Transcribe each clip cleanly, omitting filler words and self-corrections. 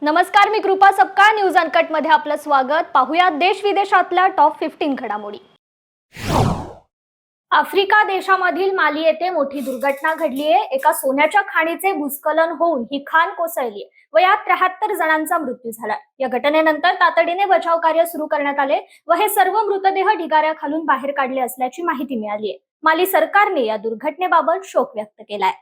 नमस्कार, मी कृपा Sapkal. News uncut मध्ये आपलं स्वागत. पाहूया देश विदेशातल्या टॉप 15 घडामोडी. आफ्रिका देशामधील माली येथे मोठी दुर्घटना घडली आहे. एका सोन्याच्या खाणीचे भूस्खलन होऊन ही खाण कोसळली व यात 73 जणांचा मृत्यू झाला. या घटनेनंतर तातडीने बचाव कार्य सुरू करण्यात आले व हे सर्व मृतदेह ढिगाऱ्याखालून बाहेर काढले असल्याची माहिती मिळाली आहे. माली सरकारने या दुर्घटनेबाबत शोक व्यक्त केलाय.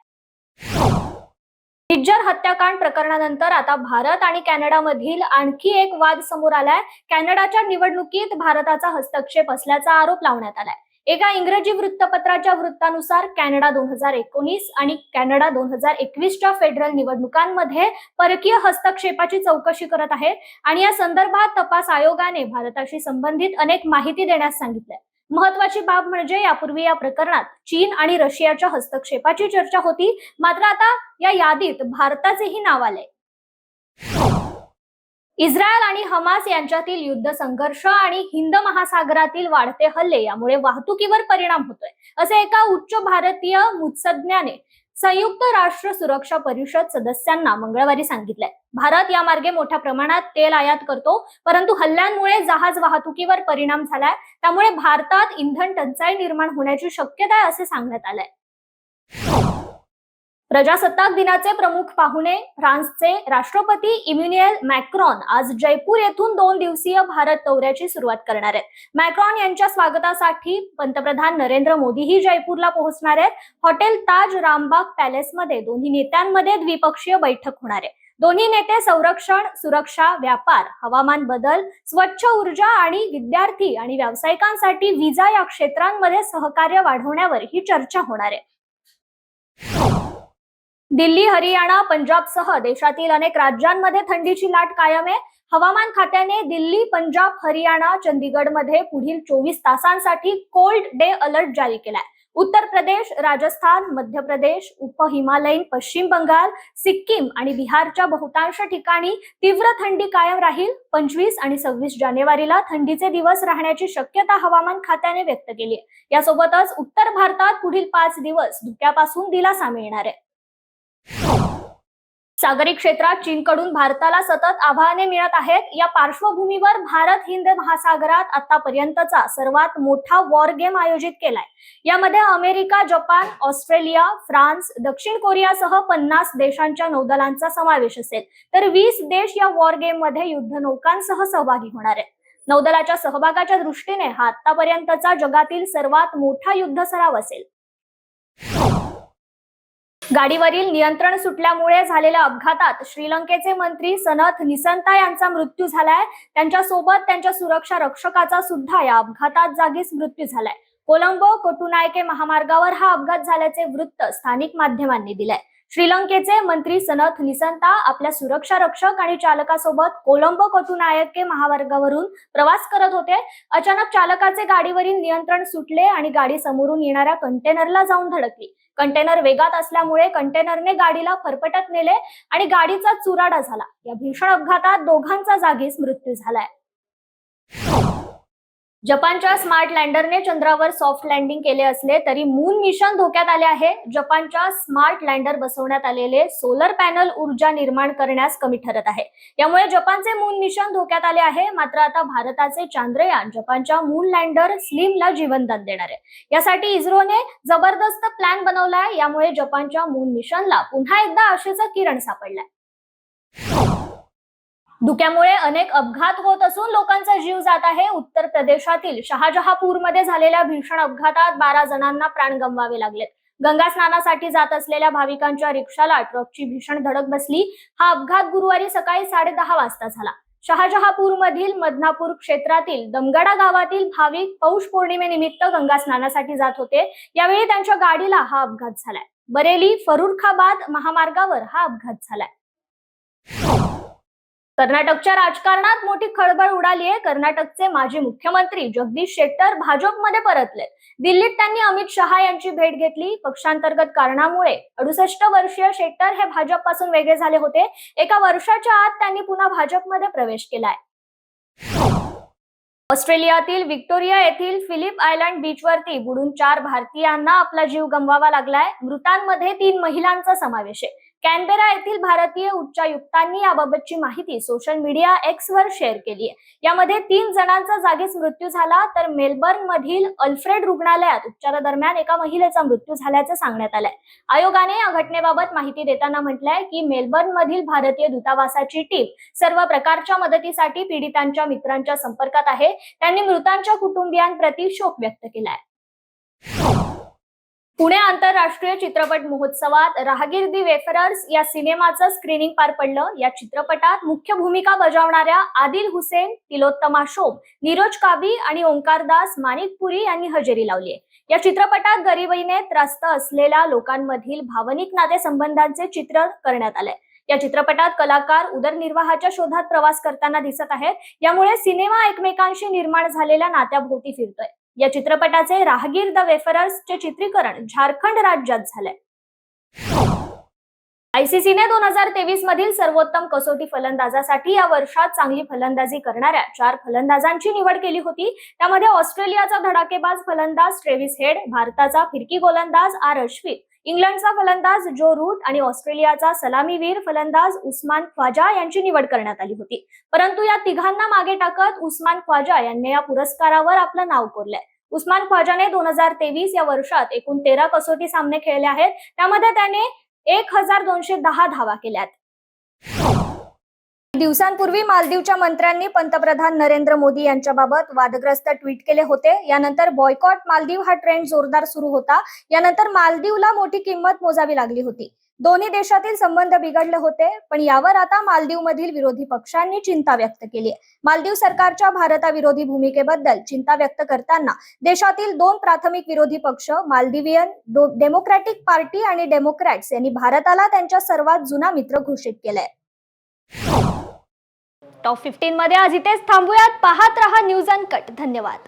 निज्जर हत्याकांड प्रकरणानंतर आता भारत आणि कॅनडामधील आणखी एक वाद समोर आलाय. कॅनडाच्या निवडणुकीत भारताचा हस्तक्षेप असल्याचा आरोप लावण्यात आलाय. एका इंग्रजी वृत्तपत्राच्या वृत्तानुसार कॅनडा 2019 आणि कॅनडा 2021च्या फेडरल निवडणुकांमध्ये परकीय हस्तक्षेपाची चौकशी करत आहे आणि या संदर्भात तपास आयोगाने भारताशी संबंधित अनेक माहिती देण्यास सांगितलंय. महत्वाची बाब म्हणजे यापूर्वी या प्रकरणात चीन आणि रशियाच्या हस्तक्षेपाची चर्चा होती, मात्र आता या यादीत भारताचेही नाव आले. इस्रायल आणि हमास यांच्यातील युद्ध संघर्ष आणि हिंद महासागरातील वाढते हल्ले यामुळे वाहतुकीवर परिणाम होतोय, असे एका उच्च भारतीय मुत्सद्याने संयुक्त राष्ट्र सुरक्षा परिषद सदस्यांना मंगळवारी सांगितलंय. भारत या मार्गे मोठ्या प्रमाणात तेल आयात करतो, परंतु हल्ल्यांमुळे जहाज वाहतुकीवर परिणाम झालाय. त्यामुळे भारतात इंधन टंचाई निर्माण होण्याची शक्यता आहे असे सांगण्यात आलंय. प्रजासत्ताक दिनाचे प्रमुख पाहुणे फ्रान्सचे राष्ट्रपती इमॅन्युएल मॅक्रॉन आज जयपूर येथून 2 दिवसीय भारत दौऱ्याची सुरुवात करणार आहेत. मॅक्रॉन यांच्या स्वागतासाठी पंतप्रधान नरेंद्र मोदीही जयपूरला पोहोचणार आहेत. हॉटेल ताज रामबाग पॅलेसमध्ये दोन्ही नेत्यांमध्ये द्विपक्षीय बैठक होणार आहे. दोन्ही नेते संरक्षण, सुरक्षा, व्यापार, हवामान बदल, स्वच्छ ऊर्जा आणि विद्यार्थी आणि व्यावसायिकांसाठी व्हिसा या क्षेत्रांमध्ये सहकार्य वाढवण्यावर ही चर्चा होणार आहे. दिल्ली, हरियाणा, पंजाबसह देशातील अनेक राज्यांमध्ये थंडीची लाट कायम आहे. हवामान खात्याने दिल्ली, पंजाब, हरियाणा, चंदीगडमध्ये पुढील 24 तासांसाठी कोल्ड डे अलर्ट जारी केलाय. उत्तर प्रदेश, राजस्थान, मध्य प्रदेश, उप-हिमालयीन पश्चिम बंगाल, सिक्कीम आणि बिहारच्या बहुतांश ठिकाणी तीव्र थंडी कायम राहील. 25 आणि 26 जानेवारीला थंडीचे दिवस राहण्याची शक्यता हवामान खात्याने व्यक्त केली आहे. यासोबतच उत्तर भारतात पुढील 5 दिवस धुक्यापासून दिलासा मिळणार आहे. सागरी क्षेत्रात चीनकडून भारताला सतत आव्हाने मिळत आहेत. या पार्श्वभूमीवर भारत हिंद महासागरात आतापर्यंतचा सर्वात मोठा वॉर गेम आयोजित केलाय. यामध्ये अमेरिका, जपान, ऑस्ट्रेलिया, फ्रान्स, दक्षिण कोरियासह 50 देशांच्या नौदलांचा समावेश असेल, तर 20 देश या वॉर गेम मध्ये युद्धनौकांसह सहभागी होणार आहेत. नौदलाच्या सहभागाच्या दृष्टीने हा आतापर्यंतचा जगातील सर्वात मोठा युद्ध सराव असेल. गाडीवरील नियंत्रण सुटल्यामुळे झालेल्या अपघातात श्रीलंकेचे मंत्री सनथ निसंता यांचा मृत्यू झालाय. त्यांच्यासोबत त्यांच्या सुरक्षा रक्षकाचा सुद्धा या अपघातात जागीच मृत्यू झालाय. कोलंबो कोटुनायके महामार्गावर हा अपघात झाल्याचे वृत्त स्थानिक माध्यमांनी दिलंय. श्रीलंकेचे मंत्री सनथ निसंता आपल्या सुरक्षा रक्षक आणि चालकासोबत कोलंबो कोटुनायके महामार्गावरून प्रवास करत होते. अचानक चालकाचे गाडीवरील नियंत्रण सुटले आणि गाडी समोरून येणाऱ्या कंटेनरला जाऊन धडकली. कंटेनर वेगात असल्यामुळे कंटेनरने गाडीला फरफटत नेले आणि गाडीचा चुराडा झाला. या भीषण अपघातात दोघांचा जागीच मृत्यू झालाय. जपानच्या स्मार्ट लँडरने चंद्रावर सॉफ्ट लँडिंग केले असले तरी मून मिशन धोक्यात आले आहे. जपानच्या स्मार्ट लँडर बसवण्यात आलेले सोलर पॅनल ऊर्जा निर्माण करण्यास कमी ठरत आहे. यामुळे जपानचे मून मिशन धोक्यात आले आहे. मात्र आता भारताचे चांद्रयान जपानच्या मून लँडर स्लिमला जीवनदान देणार आहे. यासाठी इस्रोने जबरदस्त प्लॅन बनवलाय. यामुळे जपानच्या मून मिशनला पुन्हा एकदा आशेचा किरण सापडलाय. धुक्यामुळे अनेक अपघात होत असून लोकांचा जीव जात आहे. उत्तर प्रदेशातील शहाजहापूरमध्ये झालेल्या भीषण अपघातात 12 जणांना प्राण गमवावे लागलेत. गंगा स्नानासाठी जात असलेल्या भाविकांच्या रिक्षाला ट्रकची भीषण धडक बसली. हा अपघात गुरुवारी सकाळी 10:30 वाजता झाला. शहाजहापूरमधील मदनापूर क्षेत्रातील दमगडा गावातील भाविक पौष पौर्णिमेनिमित्त गंगा स्नानासाठी जात होते. यावेळी त्यांच्या गाडीला हा अपघात झालाय. बरेली फरुखाबाद महामार्गावर हा अपघात झालाय. कर्नाटकच्या राजकारणात मोठी खळबळ उडाली आहे. कर्नाटकचे माजी मुख्यमंत्री जगदीश शेट्टर भाजपमध्ये परतले. दिल्लीत त्यांनी अमित शहा यांची भेट घेतली. पक्षांतर्गत कारणामुळे 68 वर्षीय शेट्टर हे भाजपपासून वेगळे झाले होते. एका वर्षाच्या आत त्यांनी पुन्हा भाजपमध्ये प्रवेश केलाय. ऑस्ट्रेलियातील व्हिक्टोरिया येथील फिलिप आयलंड बीचवरती बुडून 4 भारतीयांना आपला जीव गमवावा लागलाय. मृतांमध्ये 3 महिलांचा समावेश आहे. कॅनबेरा येथील भारतीय उच्चायुक्तांनी याबाबतची माहिती सोशल मीडिया एक्स वर शेअर केली आहे. यामध्ये 3 जणांचा जागीच मृत्यू झाला, तर मेलबर्न मधील अल्फ्रेड रुग्णालयात उपचारादरम्यान एका महिलेचा मृत्यू झाल्याचं सांगण्यात आलंय. आयोगाने या घटनेबाबत माहिती देताना म्हटलंय की मेलबर्न मधील भारतीय दूतावासाची टीम सर्व प्रकारच्या मदतीसाठी पीडितांच्या मित्रांच्या संपर्कात आहे. त्यांनी मृतांच्या कुटुंबियांप्रती शोक व्यक्त केलाय. पुणे आंतरराष्ट्रीय चित्रपट महोत्सवात राहगीर दी वेफरर्स या सिनेमाचं स्क्रीनिंग पार पडलं. या चित्रपटात मुख्य भूमिका बजावणाऱ्या आदिल हुसेन, तिलोत्तमा शोम, नीरज काबी आणि ओंकारदास माणिकपुरी यांनी हजेरी लावली आहे. या चित्रपटात गरिबीने त्रस्त असलेल्या लोकांमधील भावनिक नातेसंबंधांचे चित्र करण्यात आलंय. या चित्रपटात कलाकार उदरनिर्वाहाच्या शोधात प्रवास करताना दिसत आहेत. यामुळे सिनेमा एकमेकांशी निर्माण झालेल्या नात्याभोवती फिरतोय. या चित्रपटाचे राहगीर द वेफरर्सचे चित्रीकरण झारखंड राज्यात झालंय. आयसीसीने 2023 मधील सर्वोत्तम कसोटी फलंदाजासाठी या वर्षात चांगली फलंदाजी करणाऱ्या 4 फलंदाजांची निवड केली होती. त्यामध्ये ऑस्ट्रेलियाचा धडाकेबाज फलंदाज ट्रेव्हिस हेड, भारताचा फिरकी गोलंदाज आर अश्विन, इंग्लंडचा फलंदाज जो रूट आणि ऑस्ट्रेलियाचा सलामीवीर फलंदाज उस्मान ख्वाजा यांची निवड करण्यात आली होती. परंतु या तिघांना मागे टाकत उस्मान ख्वाजा यांनी या पुरस्कारावर आपलं नाव कोरलंय. उस्मान ख्वाजाने 2023 या वर्षात एकूण 13 कसोटी सामने खेळले आहेत. त्यामध्ये त्याने 1210 धावा केल्यात. दिवसांपूर्वी मालदीवच्या मंत्र्यांनी पंतप्रधान नरेंद्र मोदी यांच्याबाबत वादग्रस्त ट्विट केले होते. यानंतर बॉयकॉट मालदीव हा ट्रेंड जोरदार सुरू होता. यानंतर मालदीवला मोठी किंमत मोजावी लागली होती. दोन्ही देशातील संबंध बिघडले होते, पण यावर आता मालदीवमधील विरोधी पक्षांनी चिंता व्यक्त केली आहे. मालदीव सरकारच्या भारताविरोधी भूमिकेबद्दल चिंता व्यक्त करताना देशातील 2 प्राथमिक विरोधी पक्ष मालदिवियन डेमोक्रॅटिक पार्टी आणि डेमोक्रॅट्स यांनी भारताला त्यांच्या सर्वात जुना मित्र घोषित केलाय. टॉप 15 मध्ये आज इथेच थांबूयात. पाहत रहा न्यूज अनकट. धन्यवाद.